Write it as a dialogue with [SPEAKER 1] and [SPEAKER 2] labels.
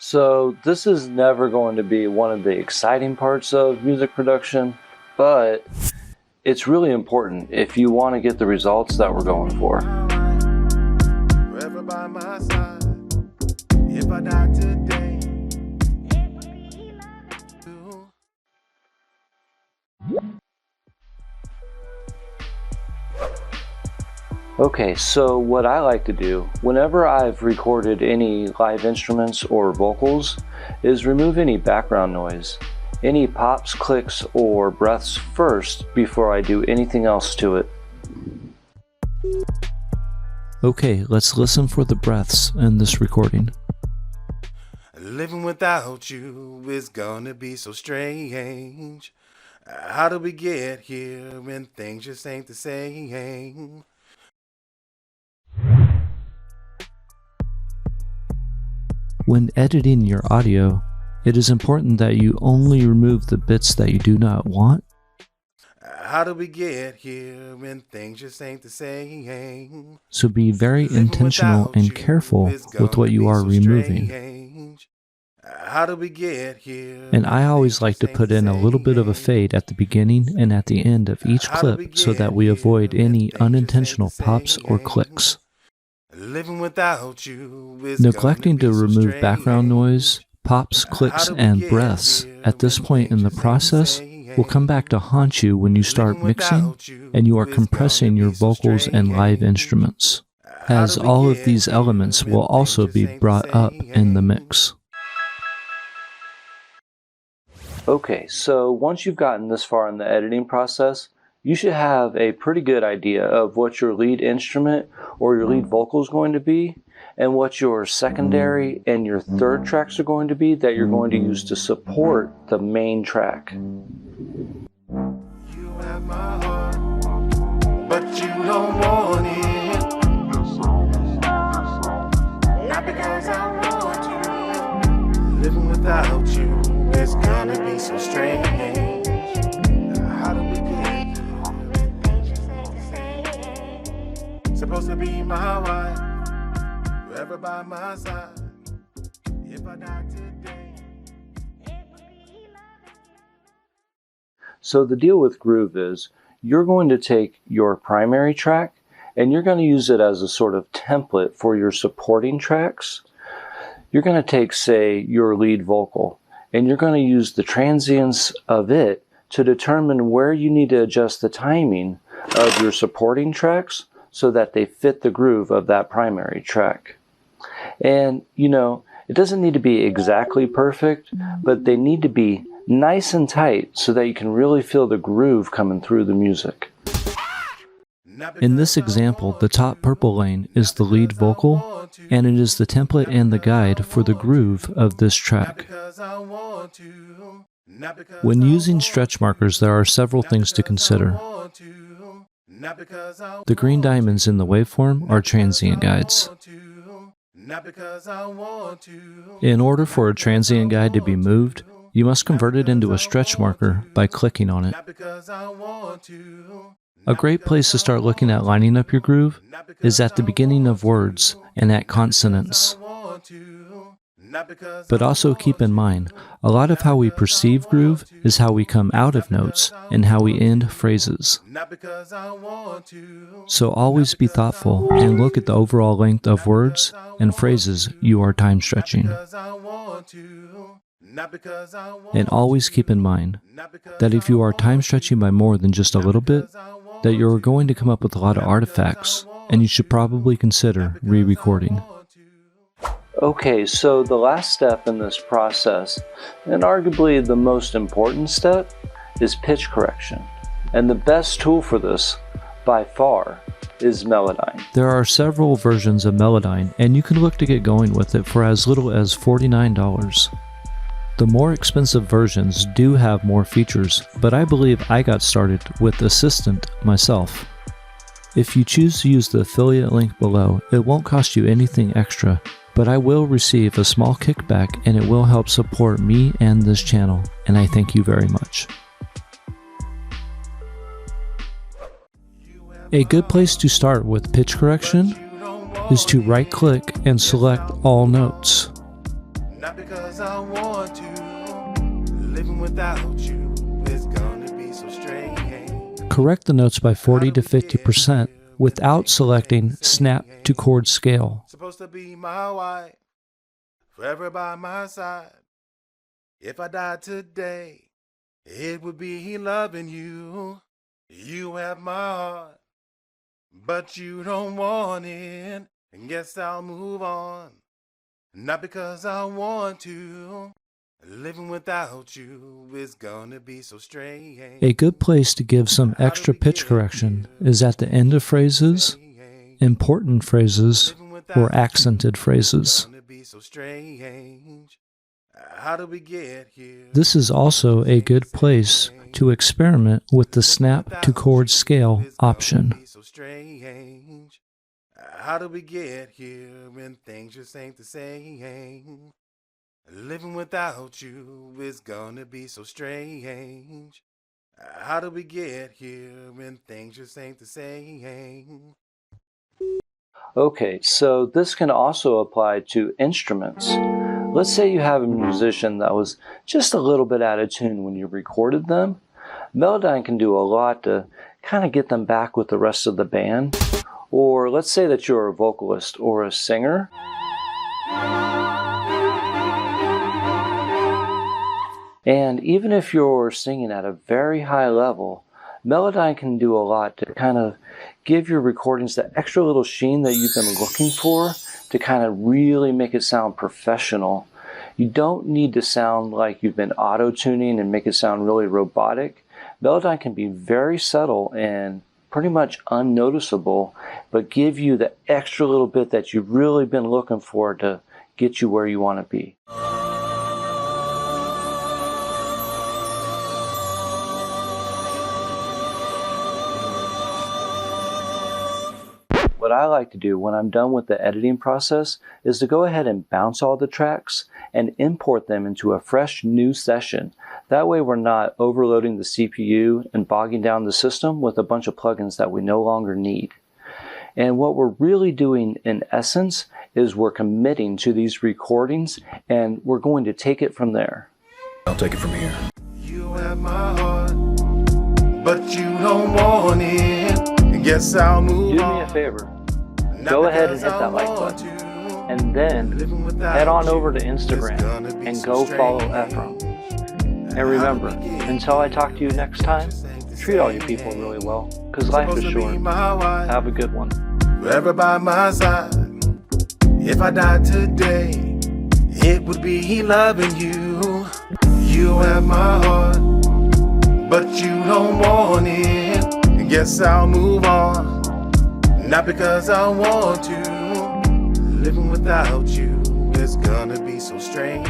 [SPEAKER 1] So this is never going to be one of the exciting parts of music production, but it's really important if you want to get the results that we're going for.
[SPEAKER 2] Forever by my side. If I die today,
[SPEAKER 1] Okay, so what I like to do whenever I've recorded any live instruments or vocals is remove any background noise, any pops, clicks, or breaths first before I do anything else to it.
[SPEAKER 3] Okay, let's listen for the breaths in this recording.
[SPEAKER 2] living without you is gonna be so strange. How did we get here when things just ain't the same?
[SPEAKER 3] When editing your audio, it is important that you only remove the bits that you do not want.
[SPEAKER 2] How did we get here when things just ain't the same?
[SPEAKER 3] So be very intentional and careful with what you are removing.
[SPEAKER 2] How did we get here?
[SPEAKER 3] And I always like to put in a little bit of a fade at the beginning and at the end of each clip so that we avoid any unintentional pops or clicks.
[SPEAKER 2] Living without you is
[SPEAKER 3] Neglecting to remove background noise, pops, clicks, and breaths at this point in the process will come back to haunt you when you start mixing and you are compressing your vocals and live instruments, as all of these elements will also be brought up in the mix.
[SPEAKER 1] Okay, so once you've gotten this far in the editing process, you should have a pretty good idea of what your lead instrument or your lead vocal is going to be and what your secondary and your third tracks are going to be that you're going to use to support the main track.
[SPEAKER 2] You have my heart, but you don't want it. Not because I want you. Living without you is gonna be so strange. How do we get here? Supposed to be my wife, forever by my side. If I die today.
[SPEAKER 1] So the deal with groove is you're going to take your primary track and you're going to use it as a sort of template for your supporting tracks. You're going to take, say, your lead vocal and you're going to use the transients of it to determine where you need to adjust the timing of your supporting tracks so that they fit the groove of that primary track. And, you know, it doesn't need to be exactly perfect, but they need to be nice and tight so that you can really feel the groove coming through the music.
[SPEAKER 3] In this example, the top purple lane is the lead vocal, and it is the template and the guide for the groove of this track. When using stretch markers, there are several things to consider. The green diamonds in the waveform are transient guides. In order for a transient guide to be moved, you must convert it into a stretch marker by clicking on it. A great place to start looking at lining up your groove is at the beginning of words and at consonants. But also keep in mind, a lot of how we perceive groove is how we come out of notes and how we end phrases. So always be thoughtful and look at the overall length of words and phrases you are time stretching. And always keep in mind that if you are time stretching by more than just a little bit, that you're going to come up with a lot of artifacts, and you should probably consider re-recording.
[SPEAKER 1] Okay, so the last step in this process, and arguably the most important step, is pitch correction. And the best tool for this, by far, is Melodyne.
[SPEAKER 3] There are several versions of Melodyne, and you can look to get going with it for as little as $49. The more expensive versions do have more features, but I believe I got started with Assistant myself. If you choose to use the affiliate link below, it won't cost you anything extra, but I will receive a small kickback and it will help support me and this channel, and I thank you very much. A good place to start with pitch correction is to right-click and select all notes.
[SPEAKER 2] Not because I want to. Living without you is gonna be so strange.
[SPEAKER 3] Correct the notes by 40 to 50% without selecting Snap to Chord Scale.
[SPEAKER 2] Supposed to be my wife, forever by my side. If I died today, it would be loving you. You have my heart, but you don't want it. And guess I'll move on. Not because I want to. Living without you is gonna be so strange.
[SPEAKER 3] A good place to give some extra pitch correction is at the end of phrases, important phrases, or accented phrases.
[SPEAKER 2] How did we get here?
[SPEAKER 3] This is also a good place to experiment with the Snap to Chord Scale option.
[SPEAKER 2] How did we get here when things just ain't the same? Living without you is gonna be so strange. How did we get here when things just ain't the same?
[SPEAKER 1] Okay, so this can also apply to instruments. Let's say you have a musician that was just a little bit out of tune when you recorded them. Melodyne can do a lot to kind of get them back with the rest of the band. Or let's say that you're a vocalist or a singer. And even if you're singing at a very high level, Melodyne can do a lot to kind of give your recordings that extra little sheen that you've been looking for to kind of really make it sound professional. You don't need to sound like you've been auto-tuning and make it sound really robotic. Melodyne can be very subtle and pretty much unnoticeable, but give you the extra little bit that you've really been looking for to get you where you want to be. What I like to do when I'm done with the editing process is to go ahead and bounce all the tracks and import them into a fresh new session. That way we're not overloading the CPU and bogging down the system with a bunch of plugins that we no longer need. And what we're really doing in essence is we're committing to these recordings and we're going to take it from there.
[SPEAKER 4] I'll take it from here.
[SPEAKER 2] You have my heart, but you don't want it. Guess I'll move
[SPEAKER 1] Do
[SPEAKER 2] on.
[SPEAKER 1] me a favor. Go ahead and hit that like button. And then head on over to Instagram and go follow Ephraim. And remember, until I talk to you next time, treat all your people really well, because life is short. Have a good one.
[SPEAKER 2] Forever by my side. If I died today, it would be loving you. You have my heart, but you don't want it. And guess I'll move on. Not because I want to. Living without you is gonna be so strange.